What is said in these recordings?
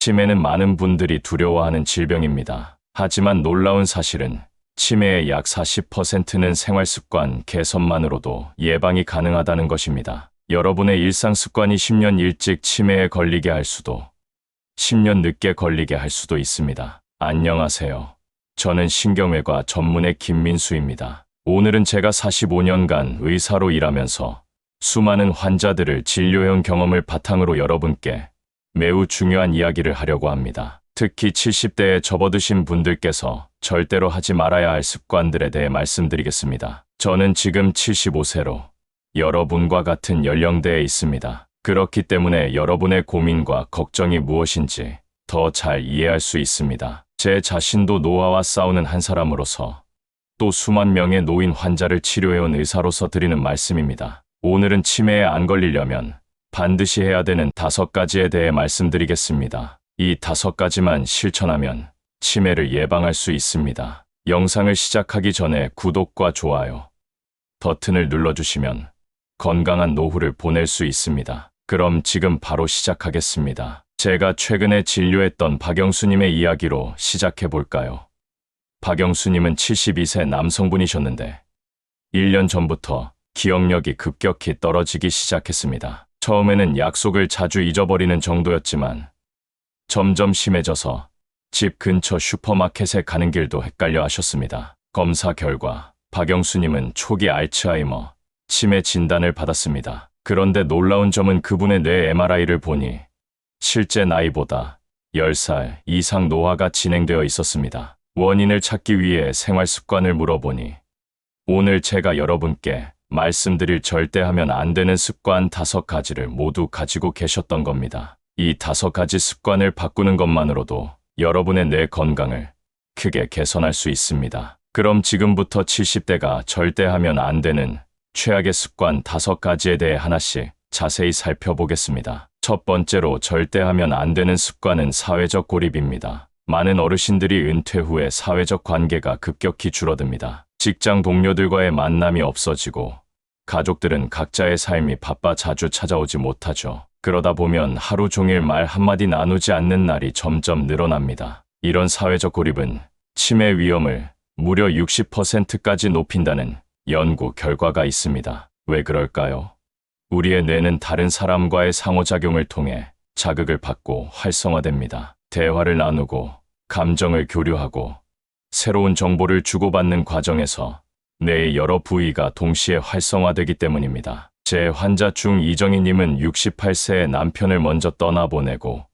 치매는 많은 분들이 두려워하는 질병입니다. 하지만 놀라운 사실은 치매의 약 40%는 생활습관 개선만으로도 예방이 가능하다는 것입니다. 여러분의 일상 습관이 10년 일찍 치매에 걸리게 할 수도, 10년 늦게 걸리게 할 수도 있습니다. 안녕하세요. 저는 신경외과 전문의 김민수입니다. 오늘은 제가 45년간 의사로 일하면서 수많은 환자들을 진료해온 경험을 바탕으로 여러분께 매우 중요한 이야기를 하려고 합니다. 특히 70대에 접어드신 분들께서 절대로 하지 말아야 할 습관들에 대해 말씀드리겠습니다. 저는 지금 75세로 여러분과 같은 연령대에 있습니다. 그렇기 때문에 여러분의 고민과 걱정이 무엇인지 더 잘 이해할 수 있습니다. 제 자신도 노화와 싸우는 한 사람으로서 또 수만 명의 노인 환자를 치료해온 의사로서 드리는 말씀입니다. 오늘은 치매에 안 걸리려면 반드시 해야 되는 5가지에 대해 말씀드리겠습니다. 이 5가지만 실천하면 치매를 예방할 수 있습니다. 영상을 시작하기 전에 구독과 좋아요 버튼을 눌러주시면 건강한 노후를 보낼 수 있습니다. 그럼 지금 바로 시작하겠습니다. 제가 최근에 진료했던 박영수님의 이야기로 시작해볼까요? 박영수님은 72세 남성분이셨는데 1년 전부터 기억력이 급격히 떨어지기 시작했습니다. 처음에는 약속을 자주 잊어버리는 정도였지만 점점 심해져서 집 근처 슈퍼마켓에 가는 길도 헷갈려 하셨습니다. 검사 결과 박영수님은 초기 알츠하이머, 치매 진단을 받았습니다. 그런데 놀라운 점은 그분의 뇌 MRI를 보니 실제 나이보다 10살 이상 노화가 진행되어 있었습니다. 원인을 찾기 위해 생활 습관을 물어보니 오늘 제가 여러분께 말씀드릴 절대 하면 안 되는 습관 5가지를 모두 가지고 계셨던 겁니다. 이 5가지 습관을 바꾸는 것만으로도 여러분의 뇌 건강을 크게 개선할 수 있습니다. 그럼 지금부터 70대가 절대 하면 안 되는 최악의 습관 5가지에 대해 하나씩 자세히 살펴보겠습니다. 첫 번째로 절대 하면 안 되는 습관은 사회적 고립입니다. 많은 어르신들이 은퇴 후에 사회적 관계가 급격히 줄어듭니다. 직장 동료들과의 만남이 없어지고 가족들은 각자의 삶이 바빠 자주 찾아오지 못하죠. 그러다 보면 하루 종일 말 한마디 나누지 않는 날이 점점 늘어납니다. 이런 사회적 고립은 치매 위험을 무려 60%까지 높인다는 연구 결과가 있습니다. 왜 그럴까요? 우리의 뇌는 다른 사람과의 상호작용을 통해 자극을 받고 활성화됩니다. 대화를 나누고 감정을 교류하고 새로운 정보를 주고받는 과정에서 뇌의 여러 부위가 동시에 활성화되기 때문입니다. 제 환자 중 이정희님은 68세의 남편을 먼저 떠나보내고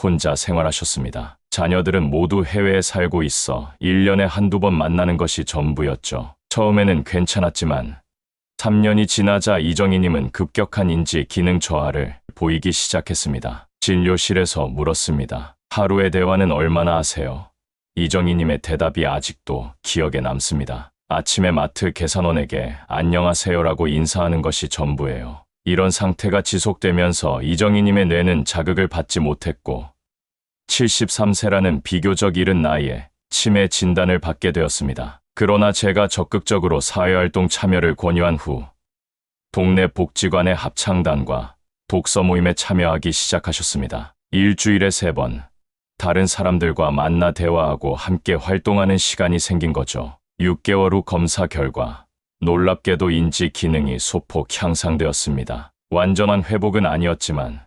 혼자 생활하셨습니다. 자녀들은 모두 해외에 살고 있어 1년에 한두 번 만나는 것이 전부였죠. 처음에는 괜찮았지만 3년이 지나자 이정희님은 급격한 인지 기능 저하를 보이기 시작했습니다. 진료실에서 물었습니다. 하루의 대화는 얼마나 하세요? 이정희님의 대답이 아직도 기억에 남습니다. 아침에 마트 계산원에게 안녕하세요라고 인사하는 것이 전부예요. 이런 상태가 지속되면서 이정희님의 뇌는 자극을 받지 못했고 73세라는 비교적 이른 나이에 치매 진단을 받게 되었습니다. 그러나 제가 적극적으로 사회활동 참여를 권유한 후 동네 복지관의 합창단과 독서 모임에 참여하기 시작하셨습니다. 일주일에 3번 다른 사람들과 만나 대화하고 함께 활동하는 시간이 생긴 거죠. 6개월 후 검사 결과 놀랍게도 인지 기능이 소폭 향상되었습니다. 완전한 회복은 아니었지만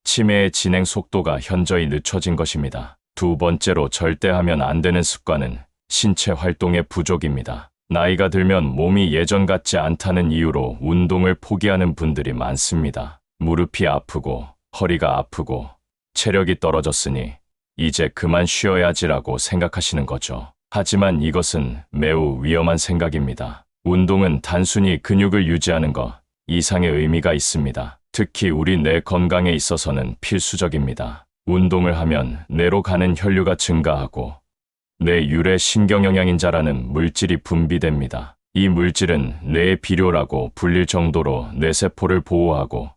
치매의 진행 속도가 현저히 늦춰진 것입니다. 두 번째로 절대 하면 안 되는 습관은 신체 활동의 부족입니다. 나이가 들면 몸이 예전 같지 않다는 이유로 운동을 포기하는 분들이 많습니다. 무릎이 아프고 허리가 아프고 체력이 떨어졌으니 이제 그만 쉬어야지라고 생각하시는 거죠. 하지만 이것은 매우 위험한 생각입니다. 운동은 단순히 근육을 유지하는 것 이상의 의미가 있습니다. 특히 우리 뇌 건강에 있어서는 필수적입니다. 운동을 하면 뇌로 가는 혈류가 증가하고 뇌 유래 신경영양인자라는 물질이 분비됩니다. 이 물질은 뇌의 비료라고 불릴 정도로 뇌세포를 보호하고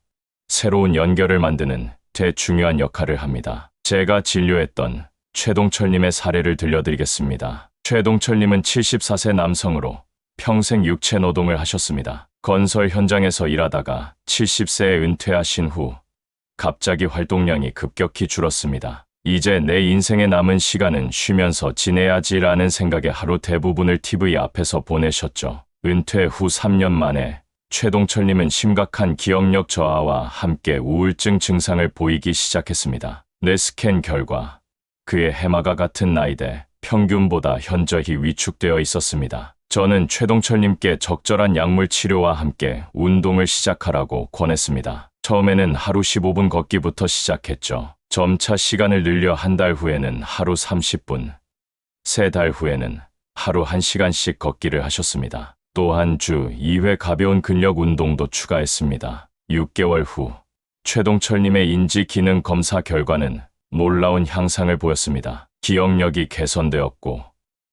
새로운 연결을 만드는 대중요한 역할을 합니다. 제가 진료했던 최동철님의 사례를 들려드리겠습니다. 최동철님은 74세 남성으로 평생 육체 노동을 하셨습니다. 건설 현장에서 일하다가 70세에 은퇴하신 후 갑자기 활동량이 급격히 줄었습니다. 이제 내 인생에 남은 시간은 쉬면서 지내야지라는 생각에 하루 대부분을 TV 앞에서 보내셨죠. 은퇴 후 3년 만에 최동철님은 심각한 기억력 저하와 함께 우울증 증상을 보이기 시작했습니다. 뇌 스캔 결과 그의 해마가 같은 나이대 평균보다 현저히 위축되어 있었습니다. 저는 최동철님께 적절한 약물 치료와 함께 운동을 시작하라고 권했습니다. 처음에는 하루 15분 걷기부터 시작했죠. 점차 시간을 늘려 한 달 후에는 하루 30분, 3달 후에는 하루 1시간씩 걷기를 하셨습니다. 또한 주 2회 가벼운 근력 운동도 추가했습니다. 6개월 후 최동철님의 인지 기능 검사 결과는 놀라운 향상을 보였습니다. 기억력이 개선되었고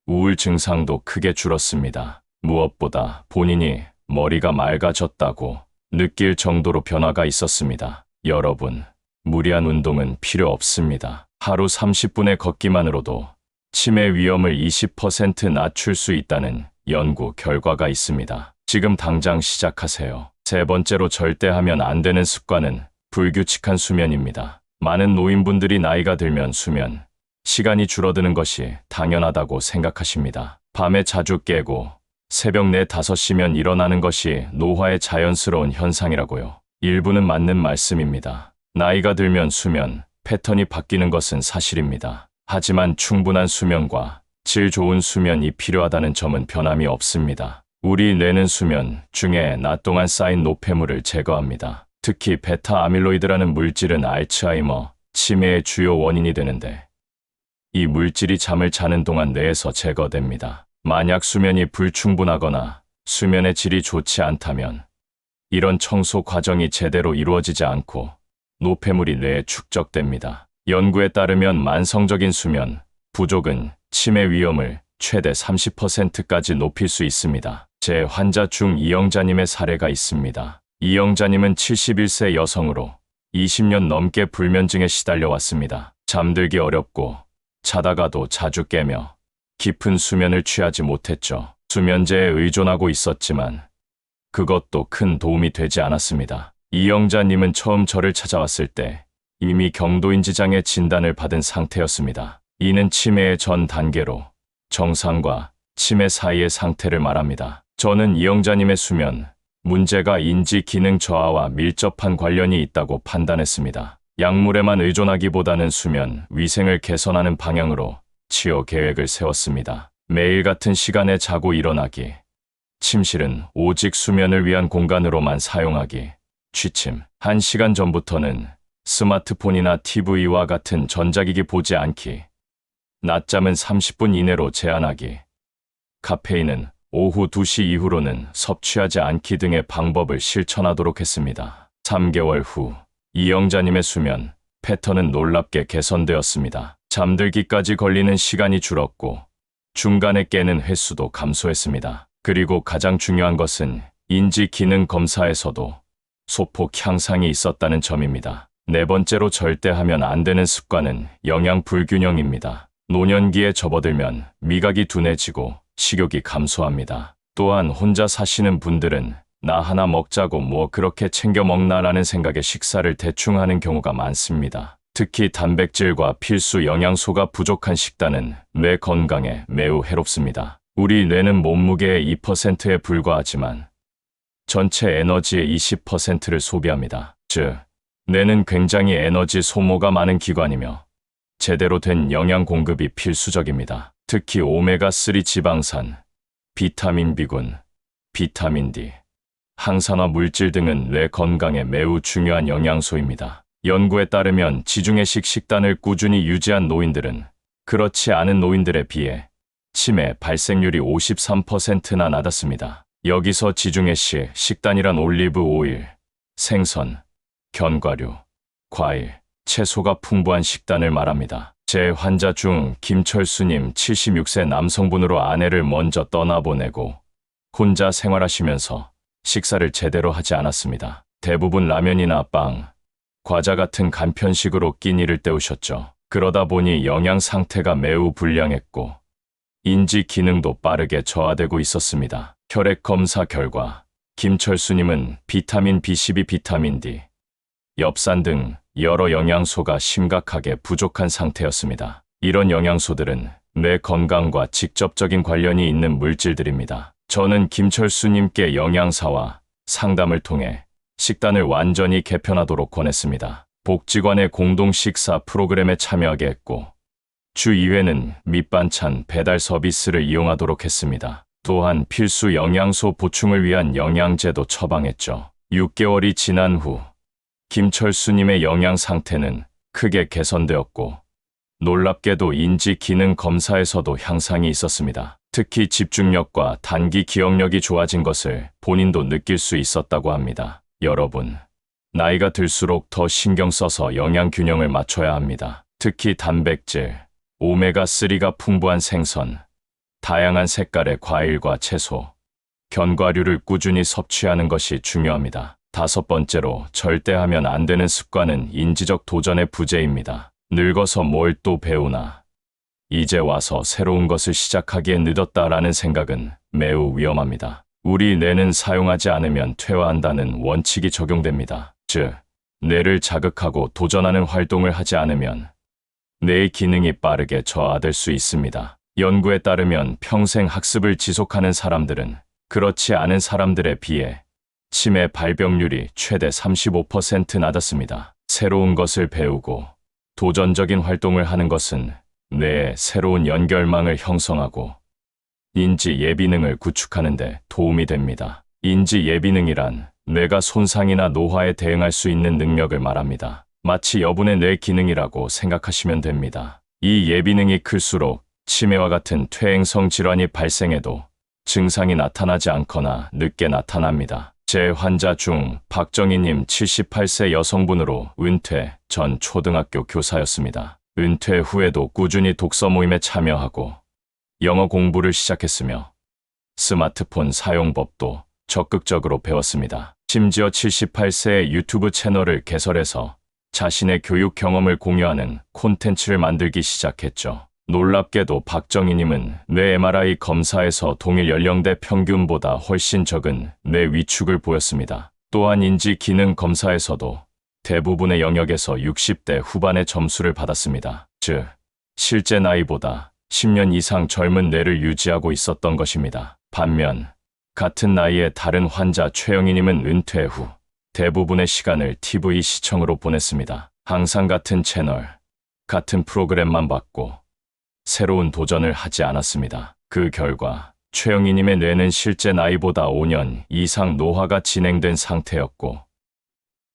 우울 증상도 크게 줄었습니다. 무엇보다 본인이 머리가 맑아졌다고 느낄 정도로 변화가 있었습니다. 여러분, 무리한 운동은 필요 없습니다. 하루 30분의 걷기만으로도 치매 위험을 20% 낮출 수 있다는 연구 결과가 있습니다. 지금 당장 시작하세요. 세 번째로 절대 하면 안 되는 습관은 불규칙한 수면입니다. 많은 노인분들이 나이가 들면 수면 시간이 줄어드는 것이 당연하다고 생각하십니다. 밤에 자주 깨고 새벽 4, 5시면 일어나는 것이 노화의 자연스러운 현상이라고요. 일부는 맞는 말씀입니다. 나이가 들면 수면 패턴이 바뀌는 것은 사실입니다. 하지만 충분한 수면과 질 좋은 수면이 필요하다는 점은 변함이 없습니다. 우리 뇌는 수면 중에 낮 동안 쌓인 노폐물을 제거합니다. 특히 베타 아밀로이드라는 물질은 알츠하이머, 치매의 주요 원인이 되는데 이 물질이 잠을 자는 동안 뇌에서 제거됩니다. 만약 수면이 불충분하거나 수면의 질이 좋지 않다면 이런 청소 과정이 제대로 이루어지지 않고 노폐물이 뇌에 축적됩니다. 연구에 따르면 만성적인 수면 부족은 치매 위험을 최대 30%까지 높일 수 있습니다. 제 환자 중 이영자님의 사례가 있습니다. 이영자님은 71세 여성으로 20년 넘게 불면증에 시달려 왔습니다. 잠들기 어렵고 자다가도 자주 깨며 깊은 수면을 취하지 못했죠. 수면제에 의존하고 있었지만 그것도 큰 도움이 되지 않았습니다. 이영자님은 처음 저를 찾아왔을 때 이미 경도인지장애 진단을 받은 상태였습니다. 이는 치매의 전 단계로 정상과 치매 사이의 상태를 말합니다. 저는 이영자님의 수면 문제가 인지 기능 저하와 밀접한 관련이 있다고 판단했습니다. 약물에만 의존하기보다는 수면 위생을 개선하는 방향으로 치료 계획을 세웠습니다. 매일 같은 시간에 자고 일어나기, 침실은 오직 수면을 위한 공간으로만 사용하기, 취침, 1시간 전부터는 스마트폰이나 TV와 같은 전자기기 보지 않기, 낮잠은 30분 이내로 제한하기, 카페인은 오후 2시 이후로는 섭취하지 않기 등의 방법을 실천하도록 했습니다. 3개월 후 이영자님의 수면 패턴은 놀랍게 개선되었습니다. 잠들기까지 걸리는 시간이 줄었고 중간에 깨는 횟수도 감소했습니다. 그리고 가장 중요한 것은 인지 기능 검사에서도 소폭 향상이 있었다는 점입니다. 네 번째로 절대 하면 안 되는 습관은 영양 불균형입니다. 노년기에 접어들면 미각이 둔해지고 식욕이 감소합니다. 또한 혼자 사시는 분들은 나 하나 먹자고 뭐 그렇게 챙겨 먹나라는 생각에 식사를 대충 하는 경우가 많습니다. 특히 단백질과 필수 영양소가 부족한 식단은 뇌 건강에 매우 해롭습니다. 우리 뇌는 몸무게의 2%에 불과하지만 전체 에너지의 20%를 소비합니다. 즉, 뇌는 굉장히 에너지 소모가 많은 기관이며 제대로 된 영양 공급이 필수적입니다. 특히 오메가3 지방산, 비타민 B군, 비타민 D, 항산화 물질 등은 뇌 건강에 매우 중요한 영양소입니다. 연구에 따르면 지중해식 식단을 꾸준히 유지한 노인들은 그렇지 않은 노인들에 비해 치매 발생률이 53%나 낮았습니다. 여기서 지중해식 식단이란 올리브 오일, 생선, 견과류, 과일, 채소가 풍부한 식단을 말합니다. 제 환자 중 김철수님 76세 남성분으로 아내를 먼저 떠나보내고 혼자 생활하시면서 식사를 제대로 하지 않았습니다. 대부분 라면이나 빵, 과자 같은 간편식으로 끼니를 때우셨죠. 그러다 보니 영양 상태가 매우 불량했고 인지 기능도 빠르게 저하되고 있었습니다. 혈액 검사 결과 김철수님은 비타민 B12, 비타민 D, 엽산 등 여러 영양소가 심각하게 부족한 상태였습니다. 이런 영양소들은 뇌 건강과 직접적인 관련이 있는 물질들입니다. 저는 김철수님께 영양사와 상담을 통해 식단을 완전히 개편하도록 권했습니다. 복지관의 공동 식사 프로그램에 참여하게 했고, 주 2회는 밑반찬 배달 서비스를 이용하도록 했습니다. 또한 필수 영양소 보충을 위한 영양제도 처방했죠. 6개월이 지난 후 김철수님의 영양 상태는 크게 개선되었고, 놀랍게도 인지 기능 검사에서도 향상이 있었습니다. 특히 집중력과 단기 기억력이 좋아진 것을 본인도 느낄 수 있었다고 합니다. 여러분, 나이가 들수록 더 신경 써서 영양 균형을 맞춰야 합니다. 특히 단백질, 오메가3가 풍부한 생선, 다양한 색깔의 과일과 채소, 견과류를 꾸준히 섭취하는 것이 중요합니다. 5번째로 절대 하면 안 되는 습관은 인지적 도전의 부재입니다. 늙어서 뭘 또 배우나, 이제 와서 새로운 것을 시작하기에 늦었다라는 생각은 매우 위험합니다. 우리 뇌는 사용하지 않으면 퇴화한다는 원칙이 적용됩니다. 즉, 뇌를 자극하고 도전하는 활동을 하지 않으면 뇌의 기능이 빠르게 저하될 수 있습니다. 연구에 따르면 평생 학습을 지속하는 사람들은 그렇지 않은 사람들에 비해 치매 발병률이 최대 35% 낮았습니다. 새로운 것을 배우고 도전적인 활동을 하는 것은 뇌의 새로운 연결망을 형성하고 인지 예비능을 구축하는 데 도움이 됩니다. 인지 예비능이란 뇌가 손상이나 노화에 대응할 수 있는 능력을 말합니다. 마치 여분의 뇌 기능이라고 생각하시면 됩니다. 이 예비능이 클수록 치매와 같은 퇴행성 질환이 발생해도 증상이 나타나지 않거나 늦게 나타납니다. 제 환자 중 박정희님 78세 여성분으로 은퇴 전 초등학교 교사였습니다. 은퇴 후에도 꾸준히 독서 모임에 참여하고 영어 공부를 시작했으며 스마트폰 사용법도 적극적으로 배웠습니다. 심지어 78세의 유튜브 채널을 개설해서 자신의 교육 경험을 공유하는 콘텐츠를 만들기 시작했죠. 놀랍게도 박정희님은 뇌 MRI 검사에서 동일 연령대 평균보다 훨씬 적은 뇌 위축을 보였습니다. 또한 인지 기능 검사에서도 대부분의 영역에서 60대 후반의 점수를 받았습니다. 즉, 실제 나이보다 10년 이상 젊은 뇌를 유지하고 있었던 것입니다. 반면 같은 나이의 다른 환자 최영희님은 은퇴 후 대부분의 시간을 TV 시청으로 보냈습니다. 항상 같은 채널, 같은 프로그램만 봤고 새로운 도전을 하지 않았습니다. 그 결과 최영희님의 뇌는 실제 나이보다 5년 이상 노화가 진행된 상태였고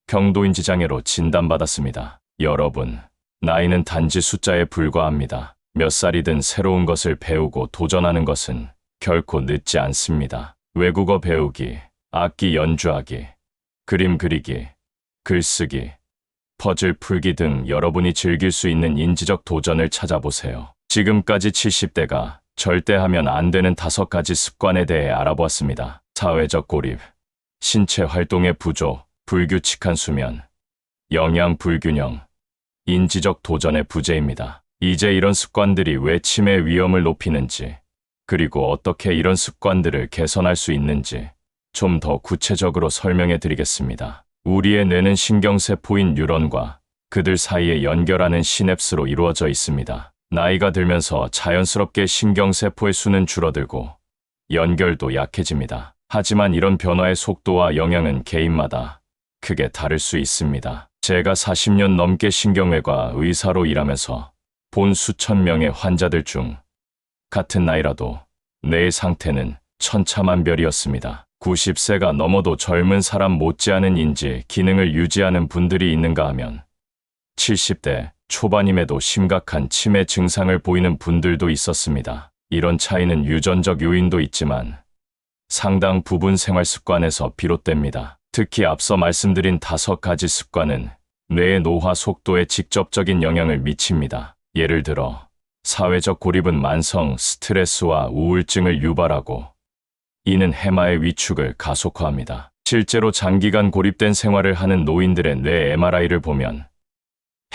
경도인지 장애로 진단받았습니다. 여러분, 나이는 단지 숫자에 불과합니다. 몇 살이든 새로운 것을 배우고 도전하는 것은 결코 늦지 않습니다. 외국어 배우기, 악기 연주하기, 그림 그리기, 글쓰기, 퍼즐 풀기 등 여러분이 즐길 수 있는 인지적 도전을 찾아보세요. 지금까지 70대가 절대 하면 안 되는 5가지 습관에 대해 알아보았습니다. 사회적 고립, 신체 활동의 부족, 불규칙한 수면, 영양 불균형, 인지적 도전의 부재입니다. 이제 이런 습관들이 왜 치매 위험을 높이는지, 그리고 어떻게 이런 습관들을 개선할 수 있는지 좀 더 구체적으로 설명해 드리겠습니다. 우리의 뇌는 신경세포인 뉴런과 그들 사이에 연결하는 시냅스로 이루어져 있습니다. 나이가 들면서 자연스럽게 신경세포의 수는 줄어들고 연결도 약해집니다. 하지만 이런 변화의 속도와 영향은 개인마다 크게 다를 수 있습니다. 제가 40년 넘게 신경외과 의사로 일하면서 본 수천 명의 환자들 중 같은 나이라도 뇌의 상태는 천차만별이었습니다. 90세가 넘어도 젊은 사람 못지않은 인지 기능을 유지하는 분들이 있는가 하면 70대 초반임에도 심각한 치매 증상을 보이는 분들도 있었습니다. 이런 차이는 유전적 요인도 있지만 상당 부분 생활 습관에서 비롯됩니다. 특히 앞서 말씀드린 5가지 습관은 뇌의 노화 속도에 직접적인 영향을 미칩니다. 예를 들어 사회적 고립은 만성 스트레스와 우울증을 유발하고 이는 해마의 위축을 가속화합니다. 실제로 장기간 고립된 생활을 하는 노인들의 뇌 MRI를 보면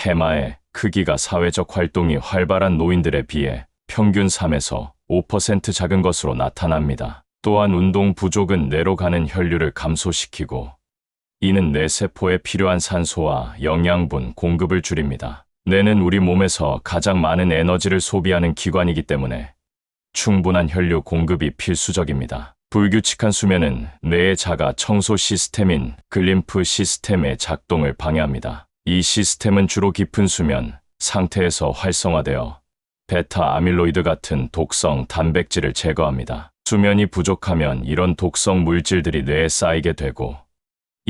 해마의 크기가 사회적 활동이 활발한 노인들에 비해 평균 3에서 5% 작은 것으로 나타납니다. 또한 운동 부족은 뇌로 가는 혈류를 감소시키고 이는 뇌세포에 필요한 산소와 영양분 공급을 줄입니다. 뇌는 우리 몸에서 가장 많은 에너지를 소비하는 기관이기 때문에 충분한 혈류 공급이 필수적입니다. 불규칙한 수면은 뇌의 자가 청소 시스템인 글림프 시스템의 작동을 방해합니다. 이 시스템은 주로 깊은 수면 상태에서 활성화되어 베타 아밀로이드 같은 독성 단백질을 제거합니다. 수면이 부족하면 이런 독성 물질들이 뇌에 쌓이게 되고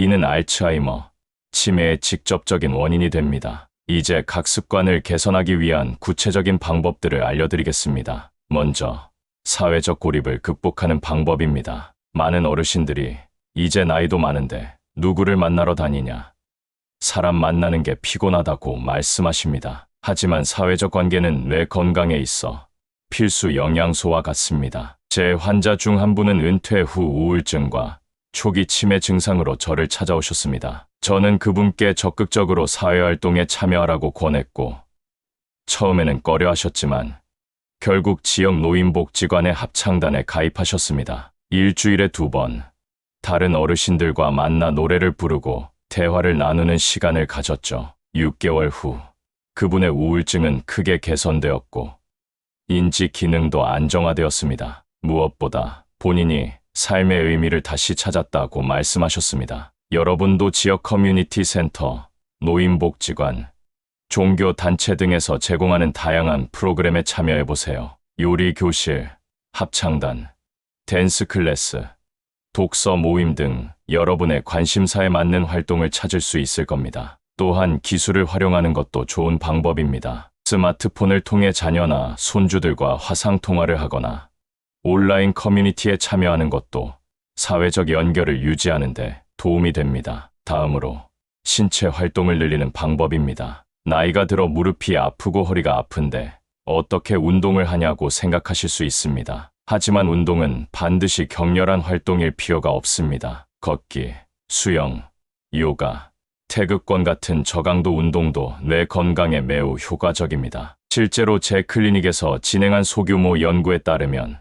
이는 알츠하이머, 치매의 직접적인 원인이 됩니다. 이제 각 습관을 개선하기 위한 구체적인 방법들을 알려드리겠습니다. 먼저 사회적 고립을 극복하는 방법입니다. 많은 어르신들이 이제 나이도 많은데 누구를 만나러 다니냐, 사람 만나는 게 피곤하다고 말씀하십니다. 하지만 사회적 관계는 뇌 건강에 있어 필수 영양소와 같습니다. 제 환자 중 한 분은 은퇴 후 우울증과 초기 치매 증상으로 저를 찾아오셨습니다. 저는 그분께 적극적으로 사회활동에 참여하라고 권했고 처음에는 꺼려하셨지만 결국 지역 노인복지관의 합창단에 가입하셨습니다. 일주일에 2번 다른 어르신들과 만나 노래를 부르고 대화를 나누는 시간을 가졌죠. 6개월 후 그분의 우울증은 크게 개선되었고 인지 기능도 안정화되었습니다. 무엇보다 본인이 삶의 의미를 다시 찾았다고 말씀하셨습니다. 여러분도 지역 커뮤니티 센터, 노인복지관, 종교 단체 등에서 제공하는 다양한 프로그램에 참여해보세요. 요리 교실, 합창단, 댄스 클래스, 독서 모임 등 여러분의 관심사에 맞는 활동을 찾을 수 있을 겁니다. 또한 기술을 활용하는 것도 좋은 방법입니다. 스마트폰을 통해 자녀나 손주들과 화상통화를 하거나 온라인 커뮤니티에 참여하는 것도 사회적 연결을 유지하는 데 도움이 됩니다. 다음으로 신체 활동을 늘리는 방법입니다. 나이가 들어 무릎이 아프고 허리가 아픈데 어떻게 운동을 하냐고 생각하실 수 있습니다. 하지만 운동은 반드시 격렬한 활동일 필요가 없습니다. 걷기, 수영, 요가, 태극권 같은 저강도 운동도 뇌 건강에 매우 효과적입니다. 실제로 제 클리닉에서 진행한 소규모 연구에 따르면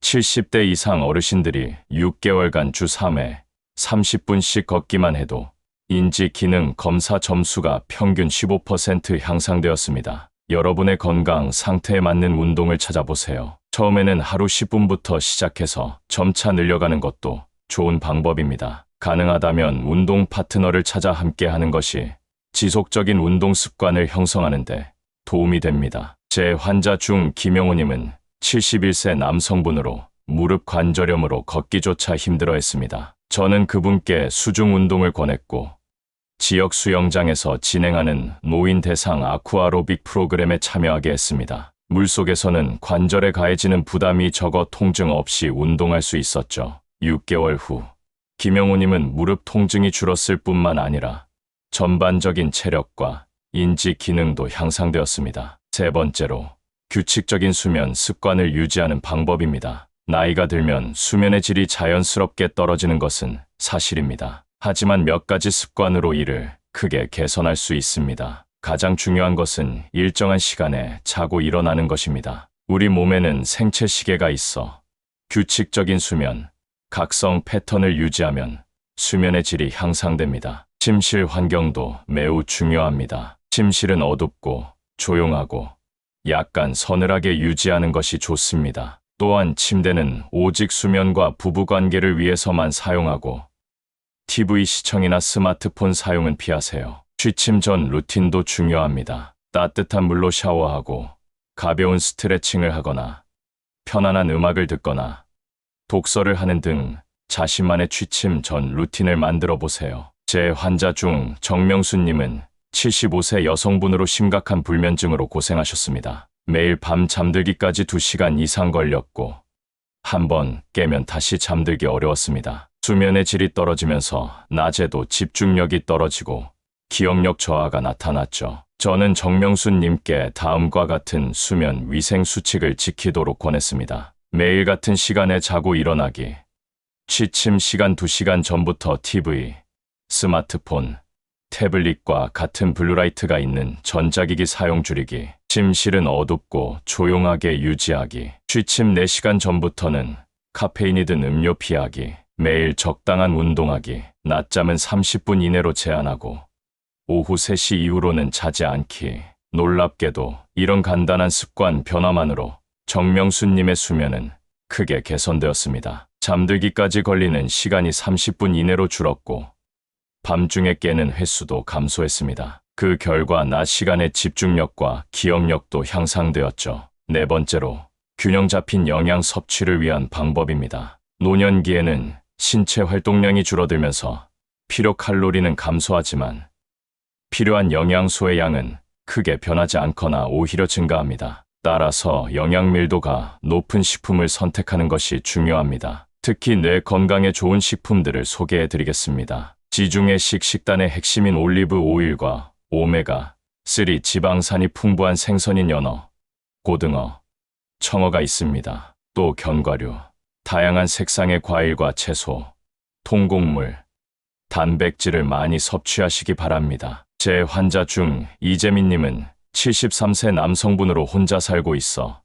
70대 이상 어르신들이 6개월간 주 3회 30분씩 걷기만 해도 인지 기능 검사 점수가 평균 15% 향상되었습니다. 여러분의 건강 상태에 맞는 운동을 찾아보세요. 처음에는 하루 10분부터 시작해서 점차 늘려가는 것도 좋은 방법입니다. 가능하다면 운동 파트너를 찾아 함께 하는 것이 지속적인 운동 습관을 형성하는 데 도움이 됩니다. 제 환자 중 김영호님은 71세 남성분으로 무릎 관절염으로 걷기조차 힘들어했습니다. 저는 그분께 수중 운동을 권했고 지역 수영장에서 진행하는 노인 대상 아쿠아로빅 프로그램에 참여하게 했습니다. 물속에서는 관절에 가해지는 부담이 적어 통증 없이 운동할 수 있었죠. 6개월 후 김영호님은 무릎 통증이 줄었을 뿐만 아니라 전반적인 체력과 인지 기능도 향상되었습니다. 세 번째로 규칙적인 수면 습관을 유지하는 방법입니다. 나이가 들면 수면의 질이 자연스럽게 떨어지는 것은 사실입니다. 하지만 몇 가지 습관으로 이를 크게 개선할 수 있습니다. 가장 중요한 것은 일정한 시간에 자고 일어나는 것입니다. 우리 몸에는 생체 시계가 있어 규칙적인 수면, 각성 패턴을 유지하면 수면의 질이 향상됩니다. 침실 환경도 매우 중요합니다. 침실은 어둡고 조용하고 약간 서늘하게 유지하는 것이 좋습니다. 또한 침대는 오직 수면과 부부관계를 위해서만 사용하고 TV 시청이나 스마트폰 사용은 피하세요. 취침 전 루틴도 중요합니다. 따뜻한 물로 샤워하고 가벼운 스트레칭을 하거나 편안한 음악을 듣거나 독서를 하는 등 자신만의 취침 전 루틴을 만들어 보세요. 제 환자 중 정명수님은 75세 여성분으로 심각한 불면증으로 고생하셨습니다. 매일 밤 잠들기까지 2시간 이상 걸렸고 한번 깨면 다시 잠들기 어려웠습니다. 수면의 질이 떨어지면서 낮에도 집중력이 떨어지고 기억력 저하가 나타났죠. 저는 정명수님께 다음과 같은 수면 위생 수칙을 지키도록 권했습니다. 매일 같은 시간에 자고 일어나기, 취침 시간 2시간 전부터 TV, 스마트폰, 태블릿과 같은 블루라이트가 있는 전자기기 사용 줄이기, 침실은 어둡고 조용하게 유지하기, 취침 4시간 전부터는 카페인이 든 음료 피하기, 매일 적당한 운동하기, 낮잠은 30분 이내로 제한하고 오후 3시 이후로는 자지 않기. 놀랍게도 이런 간단한 습관 변화만으로 정명수님의 수면은 크게 개선되었습니다. 잠들기까지 걸리는 시간이 30분 이내로 줄었고 밤중에 깨는 횟수도 감소했습니다. 그 결과 낮 시간의 집중력과 기억력도 향상되었죠. 네 번째로 균형 잡힌 영양 섭취를 위한 방법입니다. 노년기에는 신체 활동량이 줄어들면서 필요 칼로리는 감소하지만 필요한 영양소의 양은 크게 변하지 않거나 오히려 증가합니다. 따라서 영양밀도가 높은 식품을 선택하는 것이 중요합니다. 특히 뇌 건강에 좋은 식품들을 소개해 드리겠습니다. 지중해식 식단의 핵심인 올리브 오일과 오메가3 지방산이 풍부한 생선인 연어, 고등어, 청어가 있습니다. 또 견과류, 다양한 색상의 과일과 채소, 통곡물, 단백질을 많이 섭취하시기 바랍니다. 제 환자 중 이재민님은 73세 남성분으로 혼자 살고 있어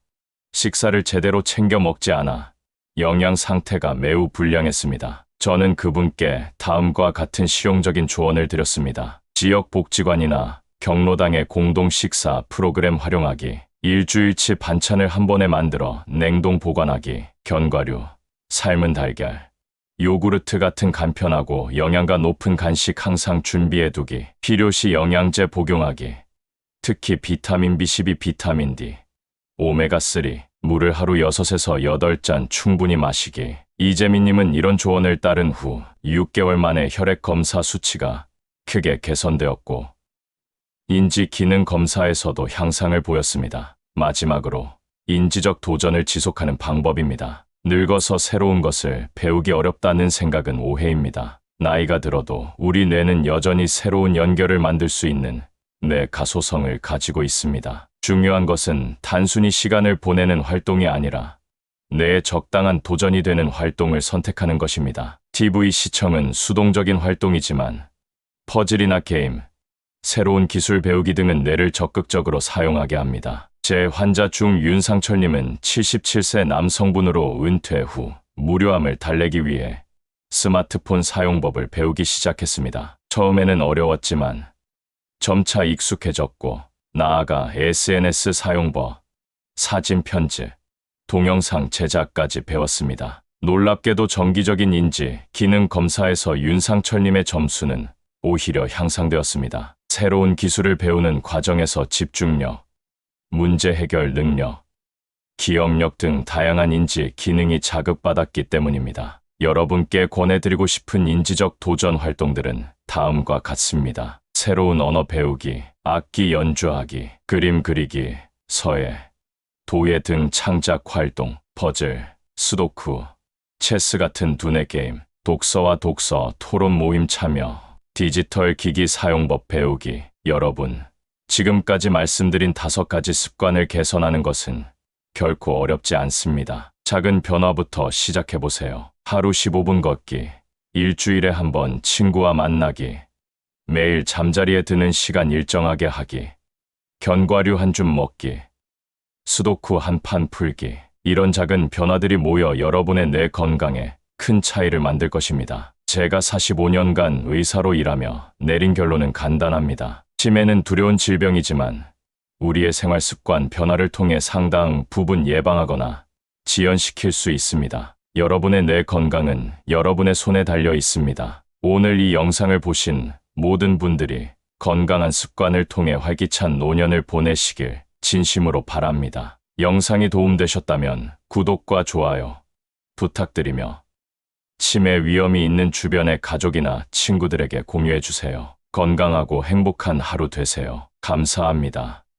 식사를 제대로 챙겨 먹지 않아 영양 상태가 매우 불량했습니다. 저는 그분께 다음과 같은 실용적인 조언을 드렸습니다. 지역복지관이나 경로당의 공동 식사 프로그램 활용하기, 일주일치 반찬을 한 번에 만들어 냉동 보관하기, 견과류, 삶은 달걀, 요구르트 같은 간편하고 영양가 높은 간식 항상 준비해두기, 필요시 영양제 복용하기, 특히 비타민 B12, 비타민 D, 오메가3, 물을 하루 6에서 8잔 충분히 마시기. 이재민님은 이런 조언을 따른 후 6개월 만에 혈액 검사 수치가 크게 개선되었고 인지 기능 검사에서도 향상을 보였습니다. 마지막으로 인지적 도전을 지속하는 방법입니다. 늙어서 새로운 것을 배우기 어렵다는 생각은 오해입니다. 나이가 들어도 우리 뇌는 여전히 새로운 연결을 만들 수 있는 뇌 가소성을 가지고 있습니다. 중요한 것은 단순히 시간을 보내는 활동이 아니라 뇌에 적당한 도전이 되는 활동을 선택하는 것입니다. TV 시청은 수동적인 활동이지만 퍼즐이나 게임, 새로운 기술 배우기 등은 뇌를 적극적으로 사용하게 합니다. 제 환자 중 윤상철님은 77세 남성분으로 은퇴 후 무료함을 달래기 위해 스마트폰 사용법을 배우기 시작했습니다. 처음에는 어려웠지만 점차 익숙해졌고 나아가 SNS 사용법, 사진 편집, 동영상 제작까지 배웠습니다. 놀랍게도 정기적인 인지, 기능 검사에서 윤상철님의 점수는 오히려 향상되었습니다. 새로운 기술을 배우는 과정에서 집중력, 문제 해결 능력, 기억력 등 다양한 인지 기능이 자극받았기 때문입니다. 여러분께 권해드리고 싶은 인지적 도전 활동들은 다음과 같습니다. 새로운 언어 배우기, 악기 연주하기, 그림 그리기, 서예, 도예 등 창작 활동, 퍼즐, 수도쿠, 체스 같은 두뇌 게임, 독서와 독서, 토론 모임 참여, 디지털 기기 사용법 배우기. 여러분, 지금까지 말씀드린 5가지 습관을 개선하는 것은 결코 어렵지 않습니다. 작은 변화부터 시작해보세요. 하루 15분 걷기, 일주일에 한 번 친구와 만나기, 매일 잠자리에 드는 시간 일정하게 하기, 견과류 한 줌 먹기, 수도쿠 한 판 풀기. 이런 작은 변화들이 모여 여러분의 뇌 건강에 큰 차이를 만들 것입니다. 제가 45년간 의사로 일하며 내린 결론은 간단합니다. 치매는 두려운 질병이지만 우리의 생활 습관 변화를 통해 상당 부분 예방하거나 지연시킬 수 있습니다. 여러분의 뇌 건강은 여러분의 손에 달려 있습니다. 오늘 이 영상을 보신 모든 분들이 건강한 습관을 통해 활기찬 노년을 보내시길 진심으로 바랍니다. 영상이 도움되셨다면 구독과 좋아요 부탁드리며 치매 위험이 있는 주변의 가족이나 친구들에게 공유해 주세요. 건강하고 행복한 하루 되세요. 감사합니다.